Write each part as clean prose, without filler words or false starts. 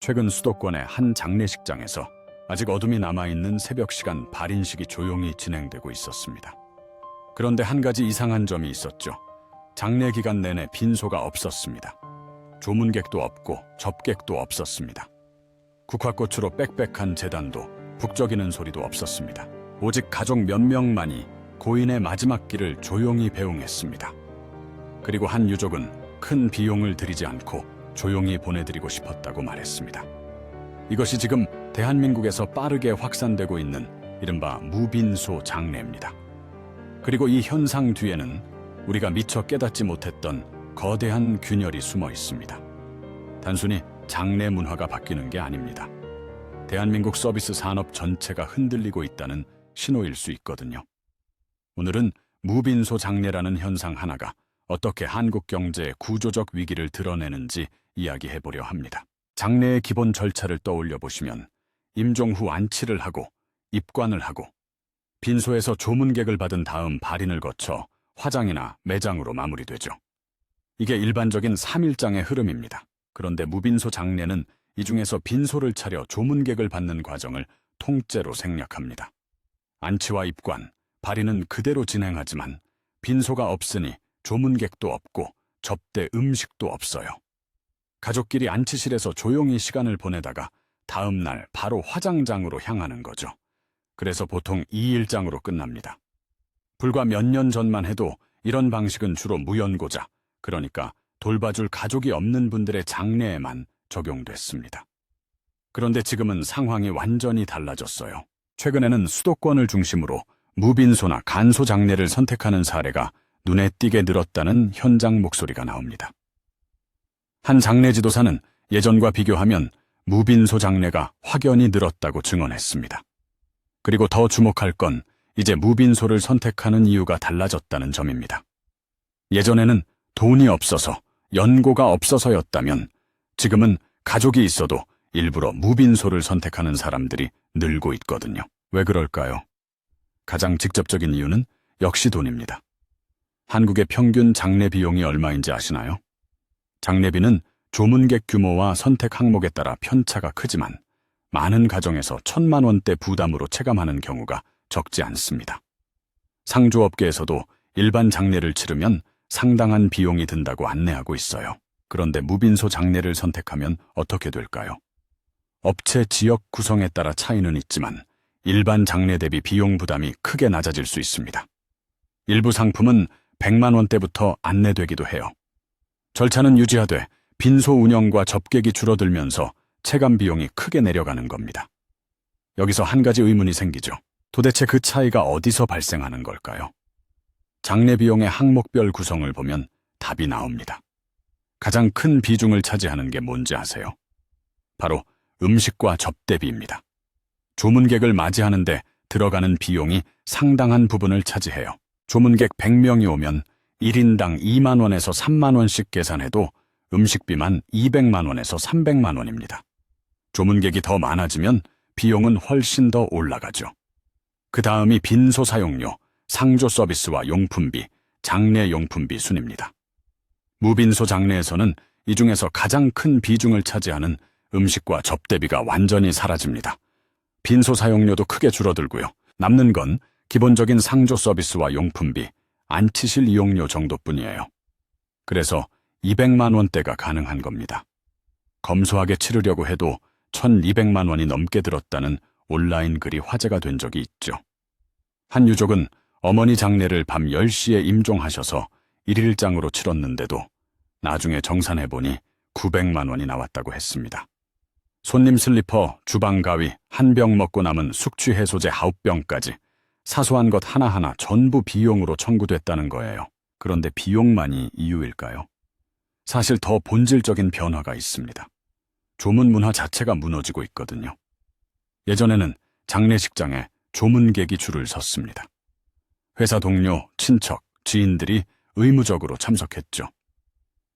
최근 수도권의 한 장례식장에서 아직 어둠이 남아있는 새벽 시간 발인식이 조용히 진행되고 있었습니다. 그런데 한 가지 이상한 점이 있었죠. 장례 기간 내내 빈소가 없었습니다. 조문객도 없고 접객도 없었습니다. 국화꽃으로 빽빽한 제단도 북적이는 소리도 없었습니다. 오직 가족 몇 명만이 고인의 마지막 길을 조용히 배웅했습니다. 그리고 한 유족은 큰 비용을 들이지 않고 조용히 보내드리고 싶었다고 말했습니다. 이것이 지금 대한민국에서 빠르게 확산되고 있는 이른바 무빈소 장례입니다. 그리고 이 현상 뒤에는 우리가 미처 깨닫지 못했던 거대한 균열이 숨어 있습니다. 단순히 장례 문화가 바뀌는 게 아닙니다. 대한민국 서비스 산업 전체가 흔들리고 있다는 신호일 수 있거든요. 오늘은 무빈소 장례라는 현상 하나가 어떻게 한국 경제의 구조적 위기를 드러내는지 이야기해보려 합니다. 장례의 기본 절차를 떠올려 보시면 임종 후 안치를 하고 입관을 하고 빈소에서 조문객을 받은 다음 발인을 거쳐 화장이나 매장으로 마무리되죠. 이게 일반적인 3일장의 흐름입니다. 그런데 무빈소 장례는 이 중에서 빈소를 차려 조문객을 받는 과정을 통째로 생략합니다. 안치와 입관, 발인은 그대로 진행하지만 빈소가 없으니 조문객도 없고 접대 음식도 없어요. 가족끼리 안치실에서 조용히 시간을 보내다가 다음 날 바로 화장장으로 향하는 거죠. 그래서 보통 2일장으로 끝납니다. 불과 몇 년 전만 해도 이런 방식은 주로 무연고자, 그러니까 돌봐줄 가족이 없는 분들의 장례에만 적용됐습니다. 그런데 지금은 상황이 완전히 달라졌어요. 최근에는 수도권을 중심으로 무빈소나 간소 장례를 선택하는 사례가 눈에 띄게 늘었다는 현장 목소리가 나옵니다. 한 장례 지도사는 예전과 비교하면 무빈소 장례가 확연히 늘었다고 증언했습니다. 그리고 더 주목할 건 이제 무빈소를 선택하는 이유가 달라졌다는 점입니다. 예전에는 돈이 없어서, 연고가 없어서였다면 지금은 가족이 있어도 일부러 무빈소를 선택하는 사람들이 늘고 있거든요. 왜 그럴까요? 가장 직접적인 이유는 역시 돈입니다. 한국의 평균 장례 비용이 얼마인지 아시나요? 장례비는 조문객 규모와 선택 항목에 따라 편차가 크지만 많은 가정에서 1,000만 원대 부담으로 체감하는 경우가 적지 않습니다. 상조업계에서도 일반 장례를 치르면 상당한 비용이 든다고 안내하고 있어요. 그런데 무빈소 장례를 선택하면 어떻게 될까요? 업체 지역 구성에 따라 차이는 있지만 일반 장례 대비 비용 부담이 크게 낮아질 수 있습니다. 일부 상품은 100만 원대부터 안내되기도 해요. 절차는 유지하되 빈소 운영과 접객이 줄어들면서 체감 비용이 크게 내려가는 겁니다. 여기서 한 가지 의문이 생기죠. 도대체 그 차이가 어디서 발생하는 걸까요? 장례 비용의 항목별 구성을 보면 답이 나옵니다. 가장 큰 비중을 차지하는 게 뭔지 아세요? 바로 음식과 접대비입니다. 조문객을 맞이하는데 들어가는 비용이 상당한 부분을 차지해요. 조문객 100명이 오면 1인당 2만 원에서 3만 원씩 계산해도 음식비만 200만 원에서 300만 원입니다. 조문객이 더 많아지면 비용은 훨씬 더 올라가죠. 그 다음이 빈소 사용료, 상조 서비스와 용품비, 장례 용품비 순입니다. 무빈소 장례에서는 이 중에서 가장 큰 비중을 차지하는 음식과 접대비가 완전히 사라집니다. 빈소 사용료도 크게 줄어들고요. 남는 건 기본적인 상조 서비스와 용품비, 안치실 이용료 정도뿐이에요. 그래서 200만 원대가 가능한 겁니다. 검소하게 치르려고 해도 1,200만 원이 넘게 들었다는 온라인 글이 화제가 된 적이 있죠. 한 유족은 어머니 장례를 밤 10시에 임종하셔서 1일장으로 치렀는데도 나중에 정산해보니 900만 원이 나왔다고 했습니다. 손님 슬리퍼, 주방 가위, 한 병 먹고 남은 숙취 해소제 9병까지 사소한 것 하나하나 전부 비용으로 청구됐다는 거예요. 그런데 비용만이 이유일까요? 사실 더 본질적인 변화가 있습니다. 조문 문화 자체가 무너지고 있거든요. 예전에는 장례식장에 조문객이 줄을 섰습니다. 회사 동료, 친척, 지인들이 의무적으로 참석했죠.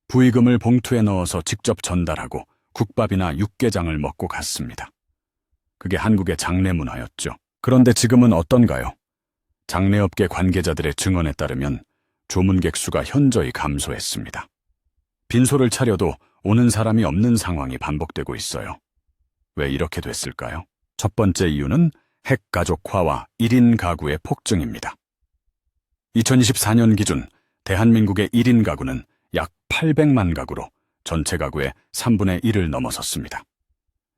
부의금을 봉투에 넣어서 직접 전달하고 국밥이나 육개장을 먹고 갔습니다. 그게 한국의 장례 문화였죠. 그런데 지금은 어떤가요? 장례업계 관계자들의 증언에 따르면 조문객 수가 현저히 감소했습니다. 빈소를 차려도 오는 사람이 없는 상황이 반복되고 있어요. 왜 이렇게 됐을까요? 첫 번째 이유는 핵가족화와 1인 가구의 폭증입니다. 2024년 기준 대한민국의 1인 가구는 약 800만 가구로 전체 가구의 3분의 1을 넘어섰습니다.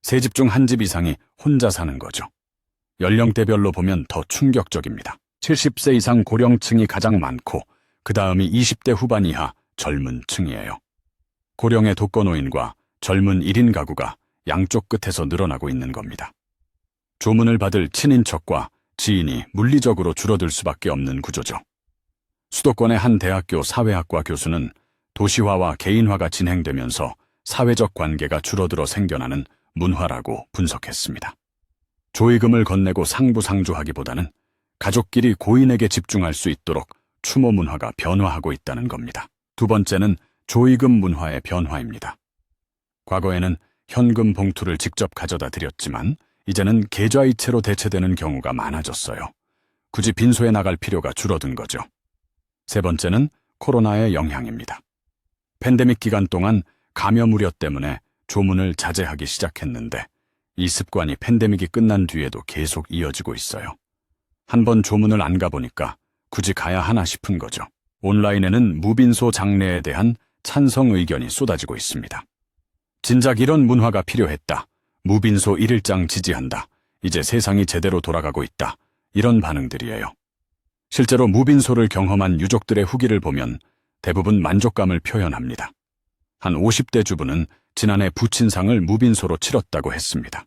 세 집 중 한 집 이상이 혼자 사는 거죠. 연령대별로 보면 더 충격적입니다. 70세 이상 고령층이 가장 많고 그 다음이 20대 후반 이하 젊은 층이에요. 고령의 독거노인과 젊은 1인 가구가 양쪽 끝에서 늘어나고 있는 겁니다. 조문을 받을 친인척과 지인이 물리적으로 줄어들 수밖에 없는 구조죠. 수도권의 한 대학교 사회학과 교수는 도시화와 개인화가 진행되면서 사회적 관계가 줄어들어 생겨나는 문화라고 분석했습니다. 조의금을 건네고 상부상조하기보다는 가족끼리 고인에게 집중할 수 있도록 추모 문화가 변화하고 있다는 겁니다. 두 번째는 조의금 문화의 변화입니다. 과거에는 현금 봉투를 직접 가져다 드렸지만 이제는 계좌이체로 대체되는 경우가 많아졌어요. 굳이 빈소에 나갈 필요가 줄어든 거죠. 세 번째는 코로나의 영향입니다. 팬데믹 기간 동안 감염 우려 때문에 조문을 자제하기 시작했는데 이 습관이 팬데믹이 끝난 뒤에도 계속 이어지고 있어요. 한번 조문을 안 가보니까 굳이 가야 하나 싶은 거죠. 온라인에는 무빈소 장례에 대한 찬성 의견이 쏟아지고 있습니다. 진작 이런 문화가 필요했다. 무빈소 1일장 지지한다. 이제 세상이 제대로 돌아가고 있다. 이런 반응들이에요. 실제로 무빈소를 경험한 유족들의 후기를 보면 대부분 만족감을 표현합니다. 한 50대 주부는 지난해 부친상을 무빈소로 치렀다고 했습니다.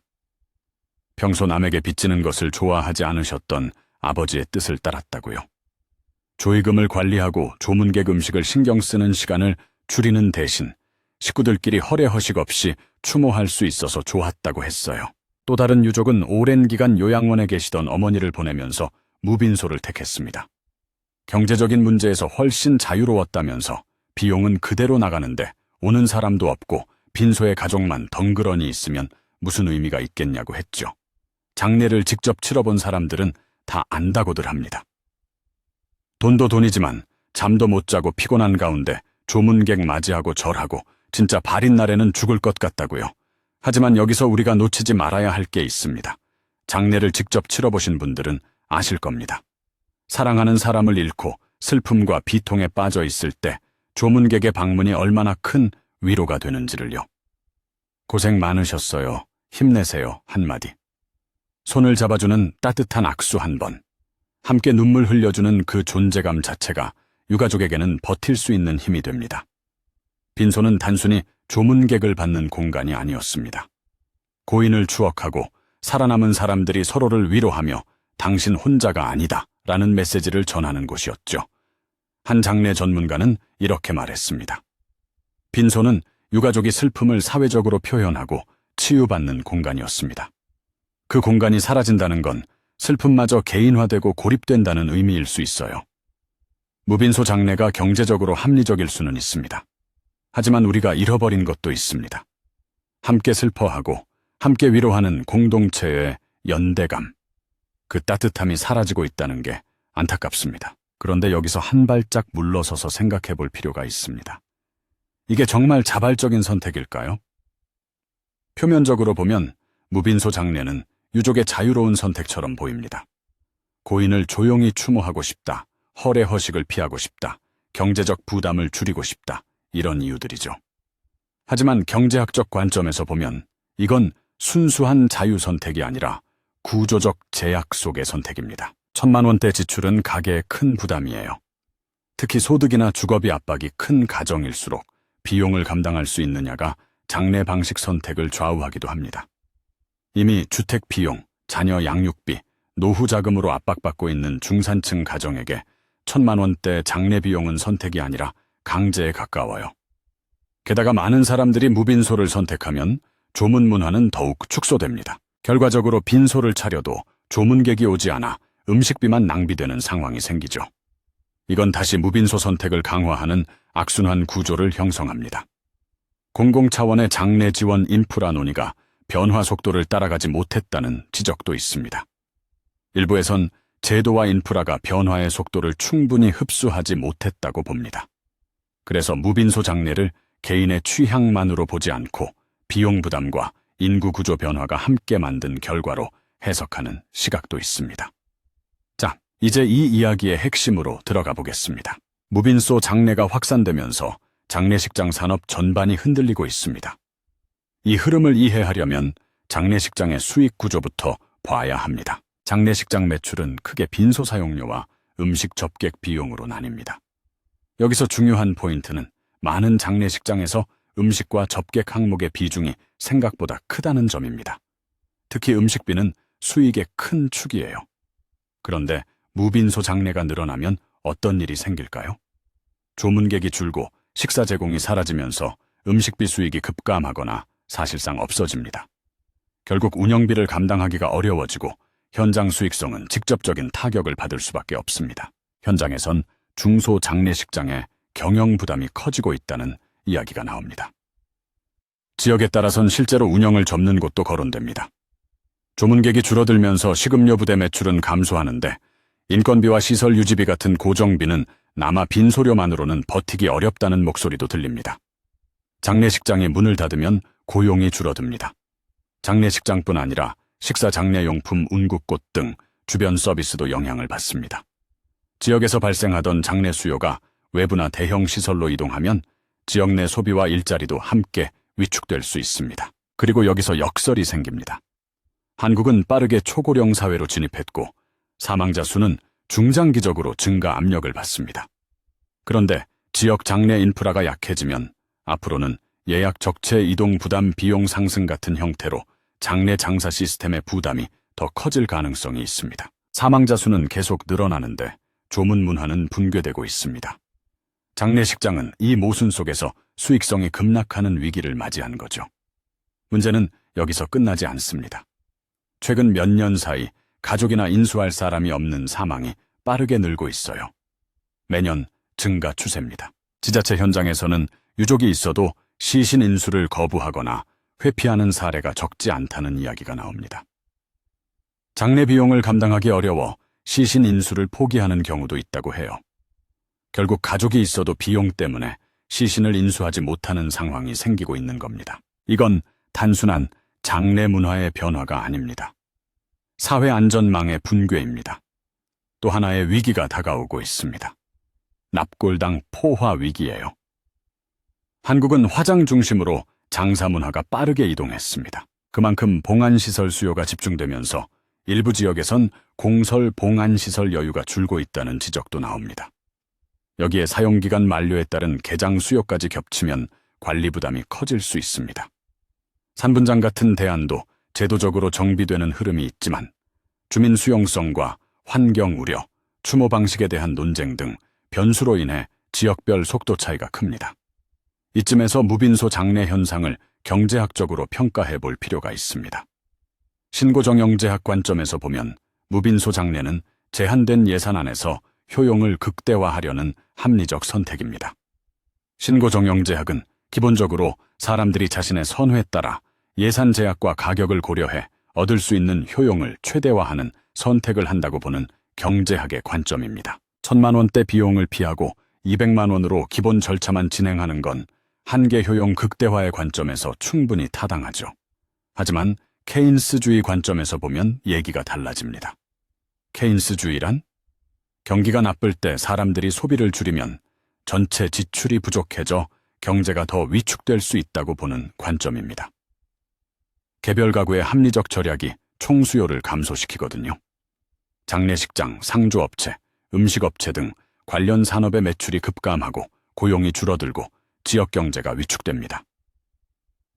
평소 남에게 빚지는 것을 좋아하지 않으셨던 아버지의 뜻을 따랐다고요. 조의금을 관리하고 조문객 음식을 신경 쓰는 시간을 줄이는 대신 식구들끼리 허례허식 없이 추모할 수 있어서 좋았다고 했어요. 또 다른 유족은 오랜 기간 요양원에 계시던 어머니를 보내면서 무빈소를 택했습니다. 경제적인 문제에서 훨씬 자유로웠다면서 비용은 그대로 나가는데 오는 사람도 없고 빈소에 가족만 덩그러니 있으면 무슨 의미가 있겠냐고 했죠. 장례를 직접 치러본 사람들은 다 안다고들 합니다. 돈도 돈이지만 잠도 못 자고 피곤한 가운데 조문객 맞이하고 절하고 진짜 발인 날에는 죽을 것 같다고요. 하지만 여기서 우리가 놓치지 말아야 할 게 있습니다. 장례를 직접 치러보신 분들은 아실 겁니다. 사랑하는 사람을 잃고 슬픔과 비통에 빠져 있을 때 조문객의 방문이 얼마나 큰 위로가 되는지를요. 고생 많으셨어요. 힘내세요. 한마디. 손을 잡아주는 따뜻한 악수 한 번. 함께 눈물 흘려주는 그 존재감 자체가 유가족에게는 버틸 수 있는 힘이 됩니다. 빈소는 단순히 조문객을 받는 공간이 아니었습니다. 고인을 추억하고 살아남은 사람들이 서로를 위로하며 당신 혼자가 아니다 라는 메시지를 전하는 곳이었죠. 한 장례 전문가는 이렇게 말했습니다. 빈소는 유가족이 슬픔을 사회적으로 표현하고 치유받는 공간이었습니다. 그 공간이 사라진다는 건 슬픔마저 개인화되고 고립된다는 의미일 수 있어요. 무빈소 장례가 경제적으로 합리적일 수는 있습니다. 하지만 우리가 잃어버린 것도 있습니다. 함께 슬퍼하고 함께 위로하는 공동체의 연대감. 그 따뜻함이 사라지고 있다는 게 안타깝습니다. 그런데 여기서 한 발짝 물러서서 생각해 볼 필요가 있습니다. 이게 정말 자발적인 선택일까요? 표면적으로 보면 무빈소 장례는 유족의 자유로운 선택처럼 보입니다. 고인을 조용히 추모하고 싶다, 허례허식을 피하고 싶다, 경제적 부담을 줄이고 싶다, 이런 이유들이죠. 하지만 경제학적 관점에서 보면 이건 순수한 자유 선택이 아니라 구조적 제약 속의 선택입니다. 1,000만 원대 지출은 가계에 큰 부담이에요. 특히 소득이나 주거비 압박이 큰 가정일수록 비용을 감당할 수 있느냐가 장례 방식 선택을 좌우하기도 합니다. 이미 주택 비용, 자녀 양육비, 노후 자금으로 압박받고 있는 중산층 가정에게 1,000만 원대 장례 비용은 선택이 아니라 강제에 가까워요. 게다가 많은 사람들이 무빈소를 선택하면 조문 문화는 더욱 축소됩니다. 결과적으로 빈소를 차려도 조문객이 오지 않아 음식비만 낭비되는 상황이 생기죠. 이건 다시 무빈소 선택을 강화하는 악순환 구조를 형성합니다. 공공 차원의 장례 지원 인프라 논의가 변화 속도를 따라가지 못했다는 지적도 있습니다. 일부에선 제도와 인프라가 변화의 속도를 충분히 흡수하지 못했다고 봅니다. 그래서 무빈소 장례를 개인의 취향만으로 보지 않고 비용 부담과 인구 구조 변화가 함께 만든 결과로 해석하는 시각도 있습니다. 자, 이제 이 이야기의 핵심으로 들어가 보겠습니다. 무빈소 장래가 확산되면서 장례식장 산업 전반이 흔들리고 있습니다. 이 흐름을 이해하려면 장례식장의 수익 구조부터 봐야 합니다. 장례식장 매출은 크게 빈소 사용료와 음식 접객 비용으로 나뉩니다. 여기서 중요한 포인트는 많은 장례식장에서 음식과 접객 항목의 비중이 생각보다 크다는 점입니다. 특히 음식비는 수익의 큰 축이에요. 그런데 무빈소 장례가 늘어나면 어떤 일이 생길까요? 조문객이 줄고 식사 제공이 사라지면서 음식비 수익이 급감하거나 사실상 없어집니다. 결국 운영비를 감당하기가 어려워지고 현장 수익성은 직접적인 타격을 받을 수밖에 없습니다. 현장에선 중소 장례식장의 경영 부담이 커지고 있다는 이야기가 나옵니다. 지역에 따라선 실제로 운영을 접는 곳도 거론됩니다. 조문객이 줄어들면서 식음료 부대 매출은 감소하는데 인건비와 시설 유지비 같은 고정비는 남아 빈소료만으로는 버티기 어렵다는 목소리도 들립니다. 장례식장이 문을 닫으면 고용이 줄어듭니다. 장례식장뿐 아니라 식사 장례용품, 운구꽃 등 주변 서비스도 영향을 받습니다. 지역에서 발생하던 장례 수요가 외부나 대형 시설로 이동하면 지역 내 소비와 일자리도 함께 위축될 수 있습니다. 그리고 여기서 역설이 생깁니다. 한국은 빠르게 초고령 사회로 진입했고 사망자 수는 중장기적으로 증가 압력을 받습니다. 그런데 지역 장례 인프라가 약해지면 앞으로는 예약 적체 이동 부담 비용 상승 같은 형태로 장례 장사 시스템의 부담이 더 커질 가능성이 있습니다. 사망자 수는 계속 늘어나는데 조문 문화는 붕괴되고 있습니다. 장례식장은 이 모순 속에서 수익성이 급락하는 위기를 맞이한 거죠. 문제는 여기서 끝나지 않습니다. 최근 몇 년 사이 가족이나 인수할 사람이 없는 사망이 빠르게 늘고 있어요. 매년 증가 추세입니다. 지자체 현장에서는 유족이 있어도 시신 인수를 거부하거나 회피하는 사례가 적지 않다는 이야기가 나옵니다. 장례 비용을 감당하기 어려워 시신 인수를 포기하는 경우도 있다고 해요. 결국 가족이 있어도 비용 때문에 시신을 인수하지 못하는 상황이 생기고 있는 겁니다. 이건 단순한 장례 문화의 변화가 아닙니다. 사회 안전망의 붕괴입니다. 또 하나의 위기가 다가오고 있습니다. 납골당 포화 위기예요. 한국은 화장 중심으로 장사 문화가 빠르게 이동했습니다. 그만큼 봉안시설 수요가 집중되면서 일부 지역에선 공설 봉안시설 여유가 줄고 있다는 지적도 나옵니다. 여기에 사용기간 만료에 따른 개장 수요까지 겹치면 관리 부담이 커질 수 있습니다. 산분장 같은 대안도 제도적으로 정비되는 흐름이 있지만 주민 수용성과 환경 우려, 추모 방식에 대한 논쟁 등 변수로 인해 지역별 속도 차이가 큽니다. 이쯤에서 무빈소 장례 현상을 경제학적으로 평가해 볼 필요가 있습니다. 신고정영제학 관점에서 보면 무빈소 장례는 제한된 예산 안에서 효용을 극대화하려는 합리적 선택입니다. 신고정영제학은 기본적으로 사람들이 자신의 선호에 따라 예산 제약과 가격을 고려해 얻을 수 있는 효용을 최대화하는 선택을 한다고 보는 경제학의 관점입니다. 1,000만 원대 비용을 피하고 200만 원으로 기본 절차만 진행하는 건 한계 효용 극대화의 관점에서 충분히 타당하죠. 하지만 케인스주의 관점에서 보면 얘기가 달라집니다. 케인스주의란 경기가 나쁠 때 사람들이 소비를 줄이면 전체 지출이 부족해져 경제가 더 위축될 수 있다고 보는 관점입니다. 개별 가구의 합리적 절약이 총수요를 감소시키거든요. 장례식장, 상조업체, 음식업체 등 관련 산업의 매출이 급감하고 고용이 줄어들고 지역 경제가 위축됩니다.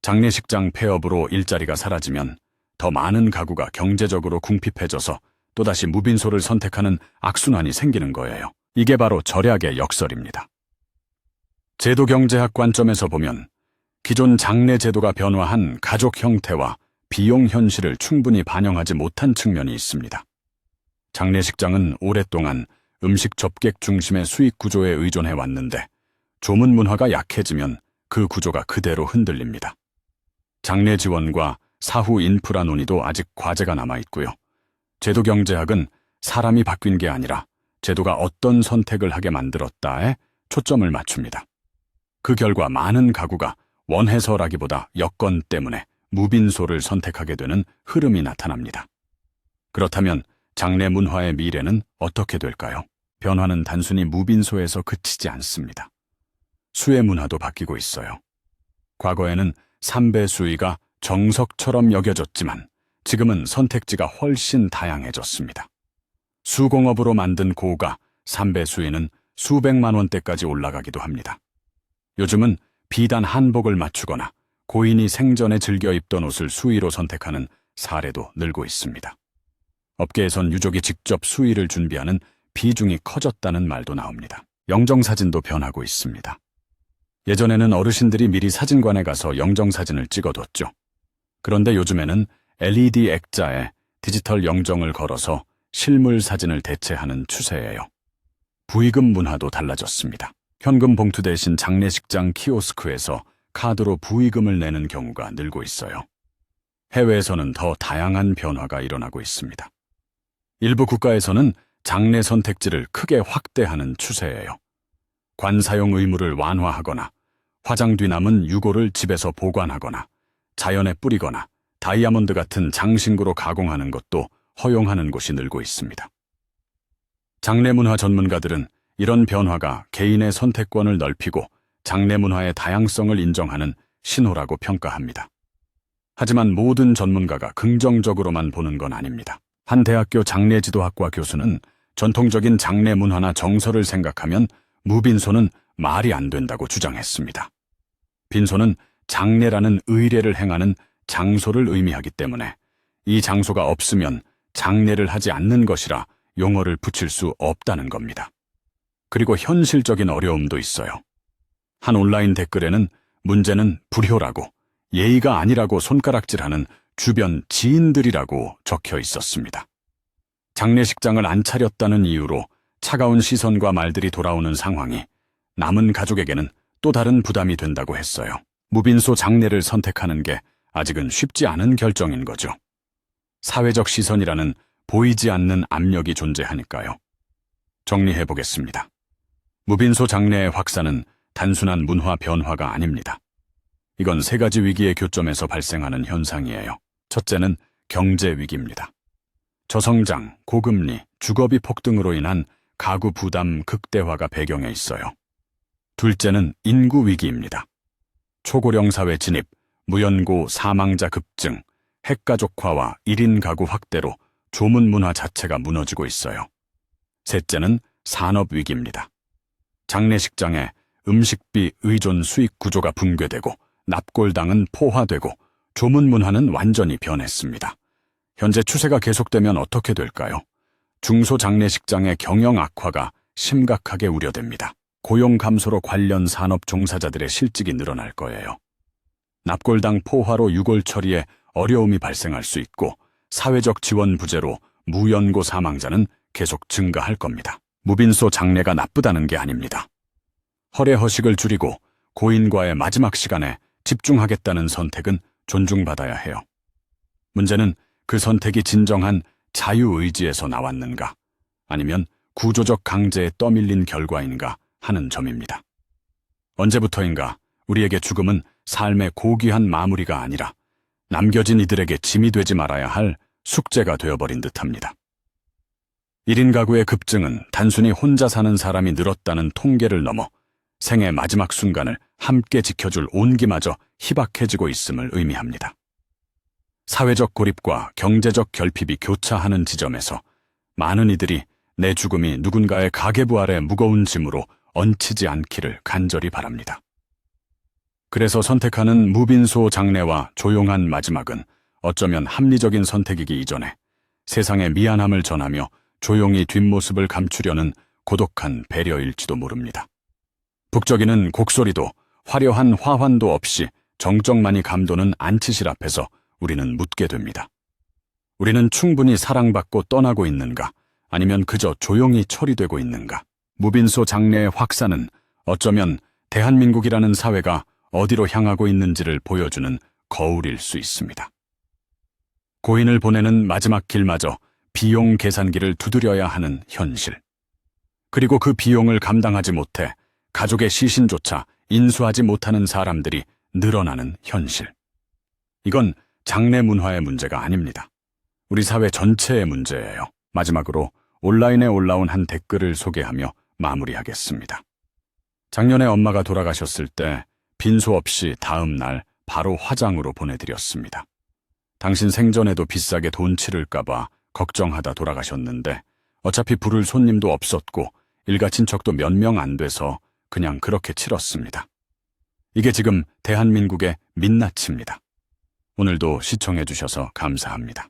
장례식장 폐업으로 일자리가 사라지면 더 많은 가구가 경제적으로 궁핍해져서 또다시 무빈소를 선택하는 악순환이 생기는 거예요. 이게 바로 절약의 역설입니다. 제도경제학 관점에서 보면 기존 장례 제도가 변화한 가족 형태와 비용 현실을 충분히 반영하지 못한 측면이 있습니다. 장례식장은 오랫동안 음식 접객 중심의 수익 구조에 의존해 왔는데 조문 문화가 약해지면 그 구조가 그대로 흔들립니다. 장례 지원과 사후 인프라 논의도 아직 과제가 남아있고요. 제도경제학은 사람이 바뀐 게 아니라 제도가 어떤 선택을 하게 만들었다에 초점을 맞춥니다. 그 결과 많은 가구가 원해서라기보다 여건 때문에 무빈소를 선택하게 되는 흐름이 나타납니다. 그렇다면 장례 문화의 미래는 어떻게 될까요? 변화는 단순히 무빈소에서 그치지 않습니다. 수의 문화도 바뀌고 있어요. 과거에는 삼배 수의가 정석처럼 여겨졌지만 지금은 선택지가 훨씬 다양해졌습니다. 수공업으로 만든 고가 삼배 수의는 수백만 원대까지 올라가기도 합니다. 요즘은 비단 한복을 맞추거나 고인이 생전에 즐겨 입던 옷을 수의로 선택하는 사례도 늘고 있습니다. 업계에선 유족이 직접 수의를 준비하는 비중이 커졌다는 말도 나옵니다. 영정사진도 변하고 있습니다. 예전에는 어르신들이 미리 사진관에 가서 영정사진을 찍어뒀죠. 그런데 요즘에는 LED 액자에 디지털 영정을 걸어서 실물 사진을 대체하는 추세예요. 부의금 문화도 달라졌습니다. 현금 봉투 대신 장례식장 키오스크에서 카드로 부의금을 내는 경우가 늘고 있어요. 해외에서는 더 다양한 변화가 일어나고 있습니다. 일부 국가에서는 장례 선택지를 크게 확대하는 추세예요. 관사용 의무를 완화하거나 화장 뒤 남은 유골을 집에서 보관하거나 자연에 뿌리거나 다이아몬드 같은 장신구로 가공하는 것도 허용하는 곳이 늘고 있습니다. 장례문화 전문가들은 이런 변화가 개인의 선택권을 넓히고 장례문화의 다양성을 인정하는 신호라고 평가합니다. 하지만 모든 전문가가 긍정적으로만 보는 건 아닙니다. 한 대학교 장례지도학과 교수는 전통적인 장례 문화나 정서를 생각하면 무빈소는 말이 안 된다고 주장했습니다. 빈소는 장례라는 의례를 행하는 장소를 의미하기 때문에 이 장소가 없으면 장례를 하지 않는 것이라 용어를 붙일 수 없다는 겁니다. 그리고 현실적인 어려움도 있어요. 한 온라인 댓글에는 문제는 불효라고, 예의가 아니라고 손가락질하는 주변 지인들이라고 적혀 있었습니다. 장례식장을 안 차렸다는 이유로 차가운 시선과 말들이 돌아오는 상황이 남은 가족에게는 또 다른 부담이 된다고 했어요. 무빈소 장례를 선택하는 게 아직은 쉽지 않은 결정인 거죠. 사회적 시선이라는 보이지 않는 압력이 존재하니까요. 정리해 보겠습니다. 무빈소 장례의 확산은 단순한 문화 변화가 아닙니다. 이건 세 가지 위기의 교점에서 발생하는 현상이에요. 첫째는 경제 위기입니다. 저성장, 고금리, 주거비 폭등으로 인한 가구 부담 극대화가 배경에 있어요. 둘째는 인구 위기입니다. 초고령 사회 진입, 무연고 사망자 급증, 핵가족화와 1인 가구 확대로 조문 문화 자체가 무너지고 있어요. 셋째는 산업 위기입니다. 장례식장에 음식비 의존 수익 구조가 붕괴되고 납골당은 포화되고 조문 문화는 완전히 변했습니다. 현재 추세가 계속되면 어떻게 될까요? 중소장례식장의 경영 악화가 심각하게 우려됩니다. 고용 감소로 관련 산업 종사자들의 실직이 늘어날 거예요. 납골당 포화로 유골 처리에 어려움이 발생할 수 있고 사회적 지원 부재로 무연고 사망자는 계속 증가할 겁니다. 무빈소 장례가 나쁘다는 게 아닙니다. 허례허식을 줄이고 고인과의 마지막 시간에 집중하겠다는 선택은 존중받아야 해요. 문제는 그 선택이 진정한 자유의지에서 나왔는가, 아니면 구조적 강제에 떠밀린 결과인가 하는 점입니다. 언제부터인가 우리에게 죽음은 삶의 고귀한 마무리가 아니라 남겨진 이들에게 짐이 되지 말아야 할 숙제가 되어버린 듯합니다. 1인 가구의 급증은 단순히 혼자 사는 사람이 늘었다는 통계를 넘어 생의 마지막 순간을 함께 지켜줄 온기마저 희박해지고 있음을 의미합니다. 사회적 고립과 경제적 결핍이 교차하는 지점에서 많은 이들이 내 죽음이 누군가의 가계부 아래 무거운 짐으로 얹히지 않기를 간절히 바랍니다. 그래서 선택하는 무빈소 장례와 조용한 마지막은 어쩌면 합리적인 선택이기 이전에 세상에 미안함을 전하며 조용히 뒷모습을 감추려는 고독한 배려일지도 모릅니다. 북적이는 곡소리도 화려한 화환도 없이 정적만이 감도는 안치실 앞에서 우리는 묻게 됩니다. 우리는 충분히 사랑받고 떠나고 있는가, 아니면 그저 조용히 처리되고 있는가? 무빈소 장례의 확산은 어쩌면 대한민국이라는 사회가 어디로 향하고 있는지를 보여주는 거울일 수 있습니다. 고인을 보내는 마지막 길마저 비용 계산기를 두드려야 하는 현실. 그리고 그 비용을 감당하지 못해 가족의 시신조차 인수하지 못하는 사람들이 늘어나는 현실. 이건 장례 문화의 문제가 아닙니다. 우리 사회 전체의 문제예요. 마지막으로 온라인에 올라온 한 댓글을 소개하며 마무리하겠습니다. 작년에 엄마가 돌아가셨을 때 빈소 없이 다음 날 바로 화장으로 보내드렸습니다. 당신 생전에도 비싸게 돈 치를까봐 걱정하다 돌아가셨는데 어차피 부를 손님도 없었고 일가 친척도 몇 명 안 돼서 그냥 그렇게 치렀습니다. 이게 지금 대한민국의 민낯입니다. 오늘도 시청해주셔서 감사합니다.